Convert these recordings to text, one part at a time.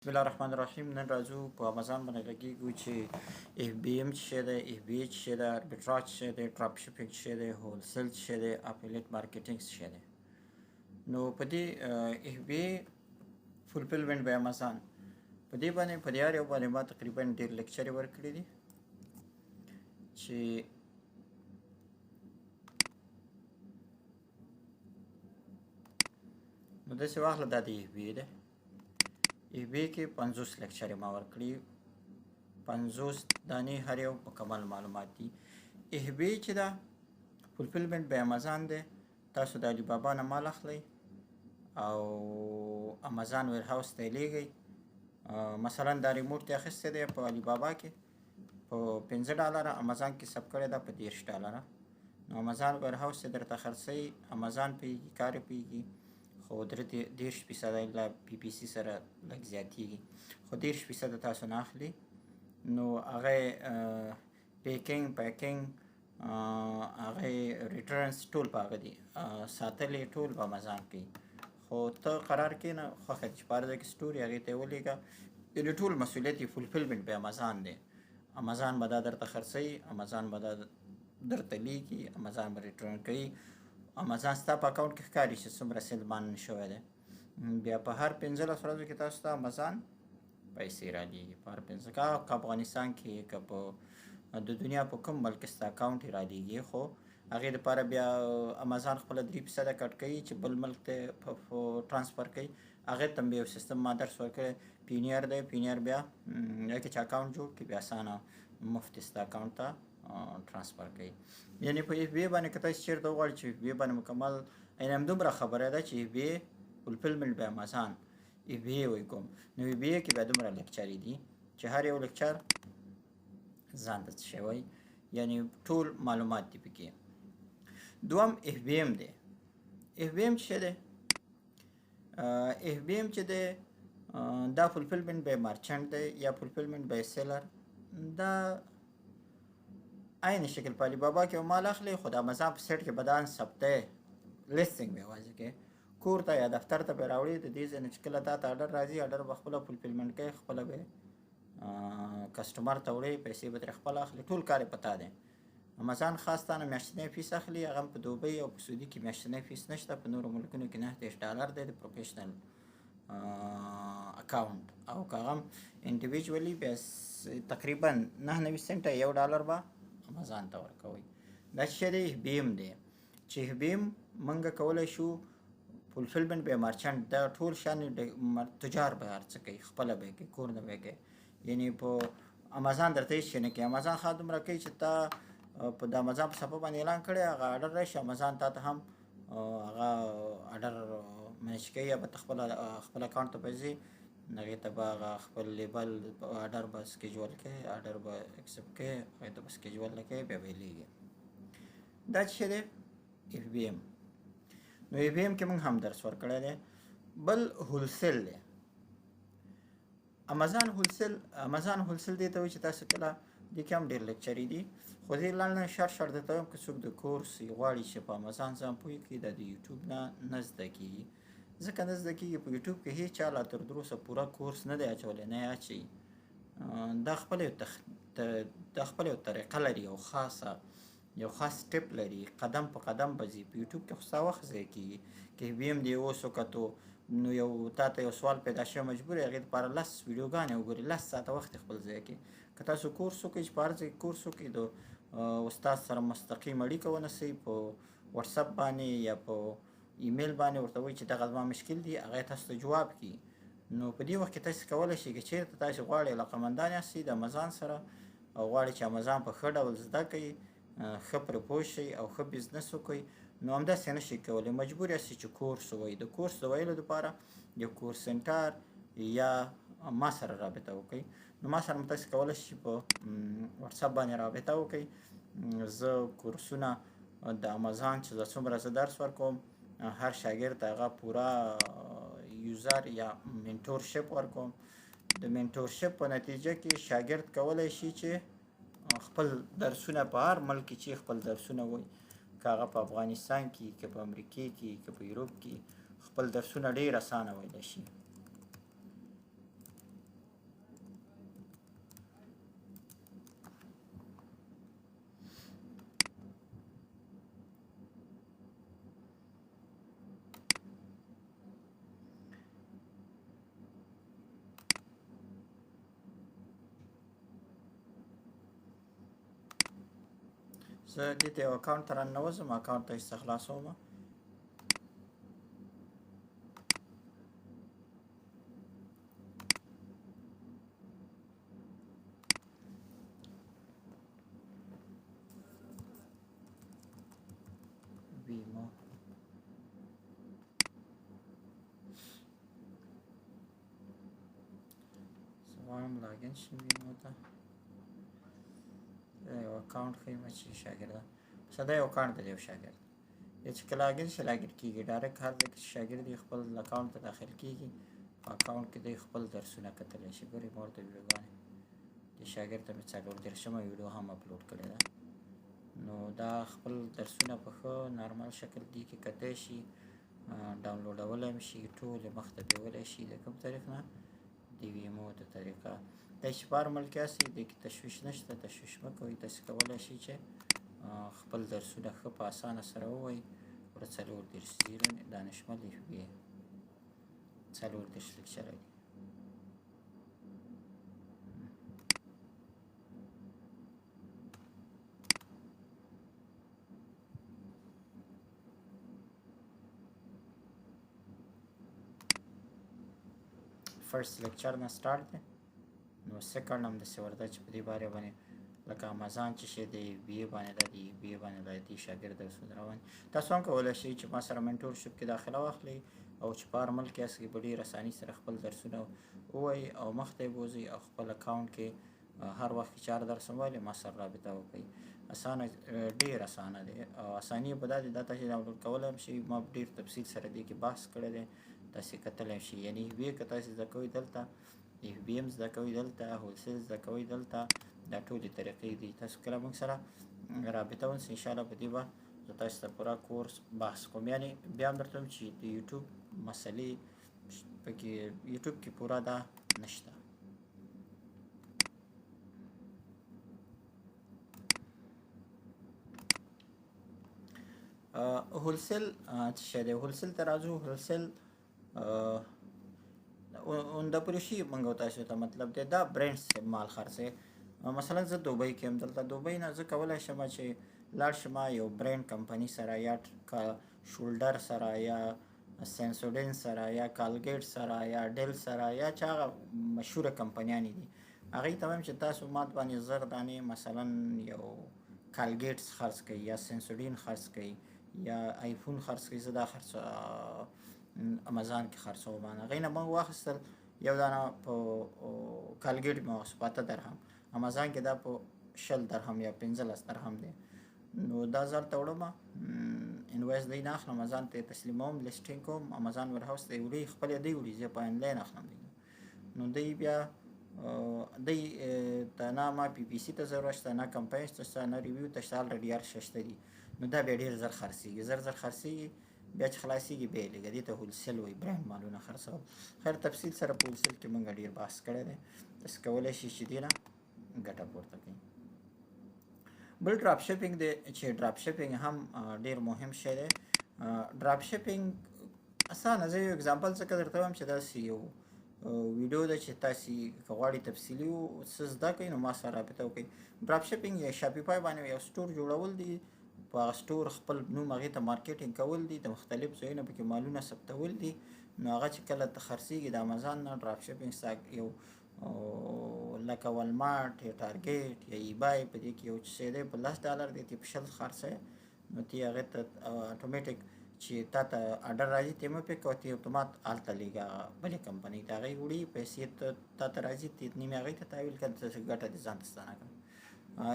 بسم الله الرحمن الرحیم. نن راځو په امازان باندې غږیږو چې اف بی ام څه شی دی، اف بی ای څه شی دی، اربیټراج څه شی دی، ډراپ شپینګ څه شی دی، هولسیل څه شی دی، افیلیټ مارکیټینګ څه شی دی. نو په دې اف بی ای فولفلمنټ بای امازان په دې باندې په دې هر یو باندې ما تقریبا ډېر لیکچرې ورکړي دي چې نو داسې واخله دا د اف بی ای دی. اف بی ای کې 50 لیکچرې ما ورکړي، 50 دانې هر یو مکمل معلومات دي. اف بی ای چې دا فولفلمنټ بای امازان دی، تاسو د علی بابا نه مال اخلئ او امازان ویر هاوس ته یې لیږئ. مثلا دا ریموټ دې اخیستی دی په علی بابا کې په $15، امازان کې سب کړی ده په $10. نو امازان ویر هاوس یې درته خرڅوي، امازان پوهېږي، کار یې پوهېږي، خو 30% له پی پی سی سره لږ زیاتېږي، خو 30% تاسو نه اخلي. نو هغه پیکینګ پیکینګ هغه ریټرنس ټول په هغه دي، ساتل یې ټول په امازان کوي. خو ته قرار کښېنه، خوښه دې چې په هر ځای کې سټور هغې ته یې ولېږه، یعنې ټول مسؤلیت یې فولفلمنټ بای امازان دی. امازان به دا درته خرڅوي، امازان به دا درته لیږي، امازان به ریټرن کوي، امازان ستا په اکاونټ کې ښکاري چې څومره سیل باندې شوی دی. بیا په هر 15 ورځو کې تاسو ته امازان پیسې رالیږي، په هر 15 که افغانستان کې که په د دنیا په کوم ملک کې ستا اکاونټ یې رالیږي، خو هغې دپاره بیا امازان خپله 3% کټ کوي چې بل ملک ته ټرانسفر کوي. هغې ته بیا یو سیستم ما درس ورکړی، پینیر دی. پینیر بیا هغې کې چې اکاونټ جوړ کړي بیا اسانه مفت ستا اکاونټ ته ټرانسفر کوي. یعنې په اف بی ای باندې که تاسو چېرته وغواړئ چې اف بی ای باندې مکمل، یعنې همدومره خبره ده چې اف بی ای فولفلمنټ بای امازان اف بی ای وایي کوم. نو اف بی ای کې بیا دومره لیکچرې دي چې هر یو لیکچر ځان ته څه شی وایي، یعنې ټول معلومات دي پکې. دوم اف بی ام دی. اف بی ام څه شی دی؟ اف بی ام چې دی دا فولفلمنټ بای مرچنټ دی یا فولفلمنټ بای سیلر. دا عین شکل په علی بابا کې مال اخلي، خو د امازان په سایټ کې به دا ثبتی، لیسټینګ به یوازې کوي، کور ته یا دفتر ته به یې راوړي. د دې ځای نه چې کله تا ته اډر راځي، اډر به خپله فولفلمنټ کوي، خپله به کسټمر ته وړي، پیسې به ترې خپله اخلي، ټول کار یې په تا دی. امازان خاص تا نه میاشتنی فیس اخلي، هغه هم په دوبۍ او په سعودي کې میاشتنی فیس نشته، په نورو ملکونو کې $9 دی د پروفیشنل اکاونټ، او که هغه هم انډیویژولي بیا تقریبا 99 سنټه $1 به امازان ته ورکوئ. دا څه شی دی؟ اف بی ام دی. چې اف بی ام موږ کولی شو فولفلمنټ بای مرچنټ، دا ټول شیان تجار به هر څه کوي، خپله به یې کوي، کور نه به یې کوي. یعنې په امازان درته هېڅ شی نه کوي. امازان ښه دومره کوي چې تا په د امازان په صفحه باندې اعلان کړی، هغه اډر راشي، امازان تا ته هم هغه اډر منیج کوي، یا به ته خپل اکاونټ ته به ځي، هغې ته به هغه خپل لیبل اډر به سکیجول کوي، اډر به اکسپټ کوي، هغې ته به سکیجول نه کوي، بیا به یې لیږي. دا څه شی دی؟ اف بی ام. نو اف بی ام کې موږ هم درس ورکړی دی. بل هولسیل دی. امازان هولسیل دی ته وایي چې تاسو کله دې کې هم ډېر لیکچرې دي، خو دې لاندې شرط درته وایم که څوک د کورس غواړي چې په امازان ځان پوه کړي، دا د یوټیوب نه زده کېږي. ځکه نه زده کېږي، په یوټیوب کې هېڅ چا لا تر دروسه پوره کورس نه دی اچولی، نه یې اچوي. دا خپله یو طریقه لري، یو خاص سټپ لري، قدم په قدم به ځي. په یوټیوب کې خو ستا وخت ضایع کېږي. که اف بی ام دې اوس وکتو، نو یو تا ته یو سوال پیدا شوی، مجبور یې هغې دپاره 10 ویډیوګانې وګورې، 10 ساعته وخت یې خپل ضایع کړي. که تاسو کورس وکړئ، چې په هر ځای کې کورس وکړئ، د استاد سره مستقیم اړیکه ونیسئ، په وټساپ باندې یا په ایمیل باندې ورته وایئ چې دغه زما مشکل دي، هغه یې تاسو ته جواب کړي. نو په دې وخت کې تاسو کولی شئ که چېرته تاسو غواړئ علاقمندان یاستئ د امازان سره، او غواړئ چې امازان په ښه ډول زده کړئ، ښه پرې پوه شئ او ښه بزنس وکړئ، نو همداسې نه شئ کولی، مجبور یاستئ چې کورس ووایئ. د کورس د ویلو دپاره یو کورس سنټر یا ما سره رابطه وکړئ. نو ما سره هم تاسو کولی شئ په وټساپ باندې رابطه وکړئ. زه کورسونه د امازان چې زه څومره زه درس ورکوم، هر شاګرد ته هغه پوره یوزر یا منټورشپ ورکوم. د منټورشپ په نتیجه کې شاګرد کولی شي چې خپل درسونه په هر ملک کې چې خپل درسونه وایي، که هغه په افغانستان کې، که په امریکې کې، که په یوروپ کې، خپل درسونه ډېر اسانه ویلی شي. زه دې ته یو اکاونټ ته راننوځم، اکاونټ ته یې څه خلاصوم. ویمو زه غواړم لاګین شم ویمو ته. یو اکاونټ ښیم چې شاګرد مثلا دا یو اکاونټ دی د یو شاګرد. چې که لاګین شي لاګین کېږي ډایرکټ هر ځای کې چې شاګرد یې خپل اکاونټ ته داخل کېږي په اکاونټ کې دی خپل درسونه کتلی شي. ګورئ ما ورته ویډیوګانې دې شاګرد ته مې 40 ویډیو هم اپلوډ کړې ده. نو دا خپل درسونه په ښه نارمل شکل دې کې کتی شي، ډاونلوډولی هم شي، ټول یې مخ ته بیولی شي. د کوم طریق نه؟ د ویمو د طریقه. دا چې په هر ملک یاستئ دې کې تشویش نشته، تشویش مه کوئ. تاسې کولی شئ چې خپل درسونه ښه په اسانه سره ووایئ. ورته 40 دانشمل FBA 40 لیکچره دي. فرست لیکچر نه سټارټ دی. نو سیکنډ هم داسې ورته چې په دې باره باندې لکه امازان چې شی دی FBA باندې دا د FBA باندې د IT شاګرد درسونه روان. تاسو هم کولی شئ چې ما سره منټورشپ کې داخله واخلئ او چې په هر ملک یاست کې په ډېر اساني سره خپل درسونه ووایئ او مخته یې بوځئ او خپل اکاونټ کې هر وخت چې چار درس موبایل ما سره رابطه وکړئ. اسانه ډېر اسانه دی او اساني یې په دا دی دا تاسې ډاونلوډ کولی هم شئ. ما ډېر تفصیل سره دې کې بحث کړی دی، تاسې کتلی شئ. یعنې FBA که تاسې زده کوئ دلته FBA هم زده کوئ دلته، هولسیل زده کوئ دلته، دا ټولې طریقې دي. تاسو کله موږ سره رابطه ونیسئ انشاءالله په دې به زه تاسو ته پوره کورس بحث کوم. یعنې بیا هم درته وایم چې د یوټیوب مسلې پکې یوټیوب کې پوره دا نشته. هولسیل څه شی دی؟ هولسیل ته راځو. هولسیل اونده پورې شي موږ تاسو ته مطلب دی دا برانډز مال خرڅوي. مثلا زه دوبۍ کې یم، دلته دوبۍ نه زه کولی شم چې لاړ شم یو برانډ کمپنۍ سره یا شولډر سره یا سینسوډین سره یا کالګیټ سره یا ډیل سره یا چې هغه مشهوره کمپنیانې دي هغې ته وایم چې تاسو مات باندې 1000 دانې مثلا یو کالګیټس خرڅ کړئ یا سینسوډین خرڅ کړئ یا آیفون خرڅ کړئ. زه دا خرڅ امازان کې خرڅوم. هغې نه موږ واخیستل یو دانه په کالګیټ مې واخیست په 8 درهم، امازان کې دا په 20 درهم یا 15 درهم دی. نو دا 1000 ته وړم، انوایس دی نه اخلم، امازان ته تسلیموم، لیسټینګ کوم، امازان ورهاوس ته یې وړي، خپل یې دی وړي، زه په آنلاین اخلم دی. نو دی بیا دی ته نه ما PPC ته ضرورت شته، نه کمپاین شته، نه ریویو ته شته، الریډي هر شی شته دي. نو دا بیا ډېر زر خرڅېږي، زر خرڅېږي، بیا چې خلاصېږي بیا یې لږه دې ته هولسیل وایي، برانډ مالونه خرڅول. خیر تفصیل سره په هولسیل کې موږ ډېر بحث کړی دی، تاسو کولی شئ چې دې نه ګټه پورته کړئ. بل ډراپ شپینګ دی چې ډراپ شپینګ هم ډېر مهم شی دی. ډراپ شپینګ اسانه، زه یو اګزامپل څخه درته وایم چې داسې یو ویډیو ده چې تاسې که غواړئ تفصیلي څه زده کړئ نو ما سره رابطه وکړئ. ډراپ شپینګ یا شاپیفای باندې یو سټور جوړول دي، په هغه سټور خپل نوم هغې ته مارکیټینګ کول دي، د مختلف ځایونو پکې مالونه ثبتول دي. نو هغه چې کله ته خرڅېږي د امازان نه ډراپ شپینګ یو لکه والمارټ یا ټارګیټ یا ایبای په دې کې یو شی دی په $10 دی، ته په 20 خرڅوې نو ته هغې ته اټومیټیک چې تا ته اډر راځي ته مه پې کوه، ته اتومات هلته لېږه بلې کمپنۍ ته، هغې وړي پیسې تا ته راځي، ته نیمې هغې ته تحویل کړه، ته ګټه دې ځان ته ستانه کړه.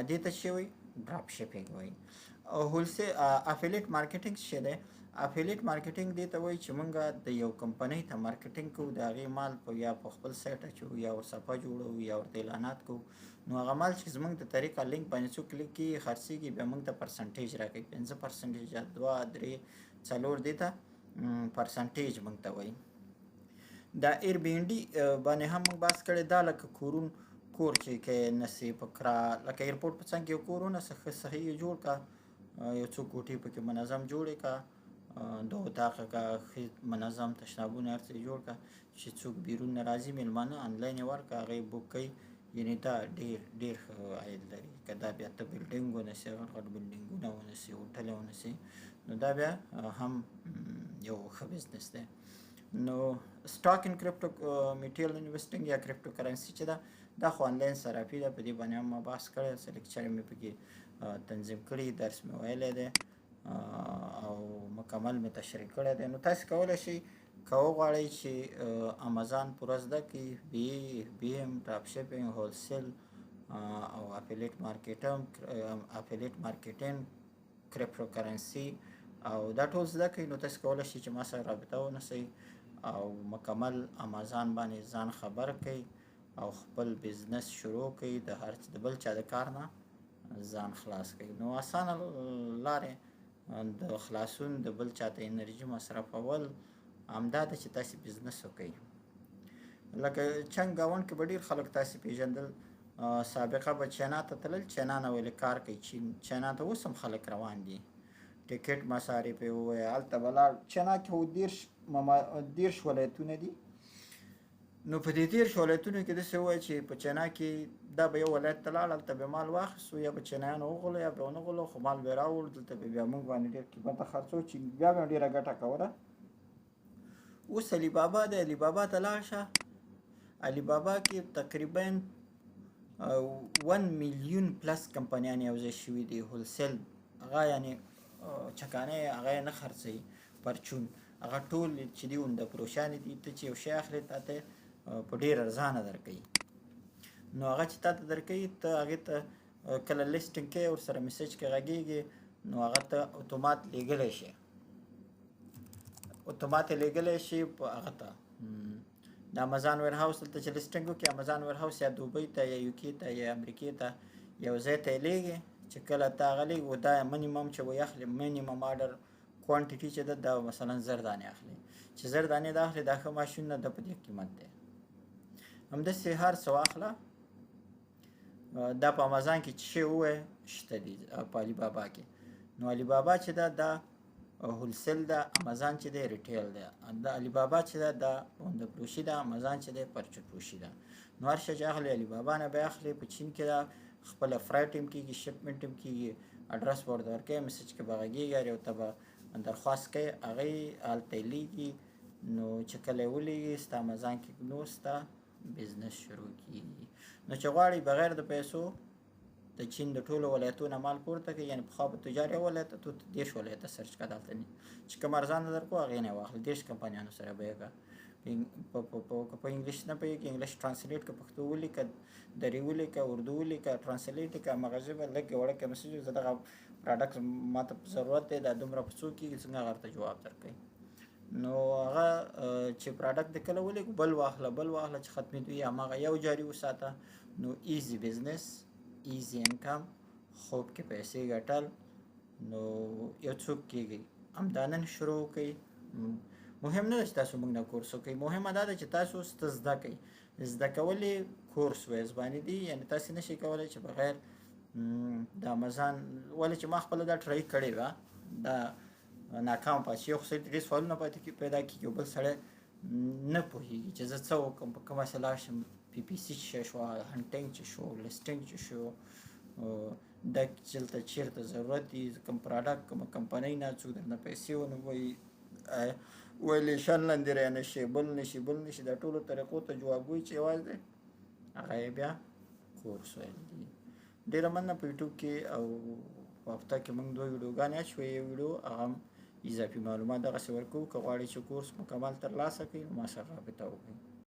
دې ته څه وایي؟ ډراپ شپینګ وایي. هولسیل افیلیټ مارکیټینګ څه شی دی؟ افیلیټ مارکیټینګ دې ته وایي چې موږ د یو کمپنۍ ته مارکیټینګ کوو، د هغې مال په یا په خپل سایټ اچوو یا ور صفحه جوړوو یا ورته اعلانات کوو. نو هغه مال چې زموږ د طریقه لینک باندې څوک کلیک کړي خرڅېږي، بیا موږ ته پرسنټیج راکوي، 5% یا 2 3 4 دې ته پرسنټیج موږ ته وایي. دا ایر بی ان ډي باندې هم موږ بحث کړی، دا لکه کور چې کې نسې په کرا لکه ایرپورټ په څنګ کې یو کور ونسه ښه صحیح یې جوړ کړه، یو څو کوټې پکې منظم جوړې کړه، 2 اتاقه کړه ښه منظم، تشنابونه هر څه یې جوړ کړه چې څوک بیرون نه راځي میلمانه آنلاین یې ورکړه، هغه یې بوک کوي یعنې دا ډېر ښه عاید لري. که دا بیا ته بلډینګ ونیسې، غټ غټ بلډینګونه ونیسې، هوټله ونیسې، نو دا بیا هم یو ښه بزنس دی. نو سټاک ان کرپټو میټیریل انویسټینګ یا کرپټو کرنسي چې ده، دا خو آنلاین صرافي ده. په دې باندې هم ما بحث کړی، څه لیکچر مې پکې تنظیم کړي، درس مې ویلی دی او مکمل مې تشریح کړی دی. نو تاسې کولی شئ که وغواړئ چې امازان پوره زده کړئ، بي ام، ډراپ شپینګ، هولسیل او افیلیټ مارکیټینګ، کرپټو کرنسي او دا ټول زده کړئ، نو تاسې کولی شئ چې ما سره رابطه ونیسئ او مکمل امازان باندې ځان خبر کړئ او خپل بزنس شروع کړئ، د بل چا د کار نه ځان خلاص کړئ. نو اسانه لارې د خلاصون د بل چا ته انرژي مصرفول همدا ده چې تاسې بزنس وکړئ. لکه چنګ ګاونډ کې به ډېر خلک تاسې پیژندل، سابقه به چینا ته تلل، چینا نه ولې کار کوي، چینا ته اوس هم خلک روان دي، ټیکټ مصارف یې ووایه، هلته به لاړ. چینا کې خو 30 ولایتونه دي. نو په دې 30 ولایتونو کې داسې ووایه چې په چینا کې دا به یو ولایت ته لاړ، هلته به مال واخیستو، یا به چینایانو وغولو یا به ونه غولو، خو مال به یې راوړ، دلته به بیا موږ باندې ډېر قیمته خرڅو چې بیا به ډېره ګټه کوله. اوس علي بابا د علي بابا ته لاړ شه، علي بابا کې تقریبا 1 میلیون پلس کمپنیان یو ځای شوي دي. هولسیل هغه یعنې چکانې هغه یې نه خرڅوي، پرچون هغه ټول چې دي عمده فروشانې دي. ته چې یو شی اخلې تا ته په ډېر ارزانه درکوي. نو هغه چې تا ته درکوي، ته هغې ته کله لیسټینګ کوې، ورسره میسج کې غږېږي، نو هغه ته اتومات لیږلی شي، اتومات یې لیږلی شي په هغه ته د امازان ویر هاوس. دلته چې لیسټینګ وکړي امازان ویر هاوس یا دوبۍ ته یا یوکې ته یا امریکې ته یو ځای ته یې لیږي، چې کله ته هغه لیږي، دا منیمم چې وایي اخلي، منیمم آرډر کوانټیټي چې ده، دا مثلا 1000 دانې اخلي. چې 1000 دانې دا اخلي، دا ښه ماشین نه ده، په دې قیمت دی. همداسې هر څه واخله. دا په امازان کې چې شی ووایه شته دي، په علي بابا کې. نو علي بابا چې ده دا هولسیل ده، امازان چې دی ریټیل دی. د علي بابا چې ده دا عمده فروشي ده، امازان چې دی پرچون فروشي ده. نو هر شی چې اخلي علي بابا نه به اخلي. په چین کې دا خپله فرایټ هم کېږي، شپمنټ هم کېږي، اډرس به ورته ورکوي، میسج کې به غږېږي، هر یو ته به درخواست کوي، هغه یې هلته یې لیږي. نو چې کله یې ولیږي، ستا امازان کې نور ستا بزنس شروع کېږي. نو چې غواړئ بغیر د پیسو د چین د ټولو ولایتونو مال پورته کړئ، یعنې پخوا به تجار یو ولایت ته 30 ولایته سرچ کړه، دلته چې کوم ارزانه درکړو هغې نه یې واخلئ. 30 کمپنیانو سره به یې که په انګلیش نه پوهېږي، انګلیش ټرانسلیټ که پښتو ولیکه، دري ولیکه، اردو ولیکه، ټرانسلیټ یې که همغه ژبه لږ وړوکی مسیج، زه دغه پراډکټ ما ته ضرورت دی، دا دومره په څو کېږي، څنګه هغه ورته جواب درکوي. نو هغه چې پراډکټ دې کله ولیکو، بل واخله چې ختمېدو یې هماغه یو جاري وساته. نو ایزي بزنس، ایزي انکم، خوب کې پیسې ګټل. نو یو څوک کېږي همدا نن شروع وکړئ. مهم نه ده چې تاسو موږ نه کورس وکړئ، مهمه دا ده چې تاسو څه زده کړئ. زده کول یې کورس وایز باندې دي، یعنې تاسې نشئ کولی چې بغیر د امازان، ولې چې ما خپله دا ټرای کړې وه، دا ناکام پاتې شي. یو خو سړي ته ډېر سوالونه پیدا کېږي، یو بل سړی نه پوهېږي چې زه څه وکړم، په کومه لاړ شم. پی پي سي چې شوه، هنټینګ چې شو، لیسټینګ چې شو، دا دلته چېرته ضرورت دي، کوم پراډکټ، کومه کمپنۍ نه، څوک درنه پیسې ونه وایي، ویلیشن لاندې رانه شي، بل نشي، دا ټولو طریقو ته جواب وایي چې یوازې هغه یې بیا کورس ویل دي. ډېره مننه. په یوټیوب کې او په هفته کې موږ 2 ویډیوګانې اچوو. یو ویډیو هغه هم اضافي معلومات دغسې ورکوو. که غواړئ چې کورس مکمل ترلاسه کړئ، نو ما سره رابطه وکړئ.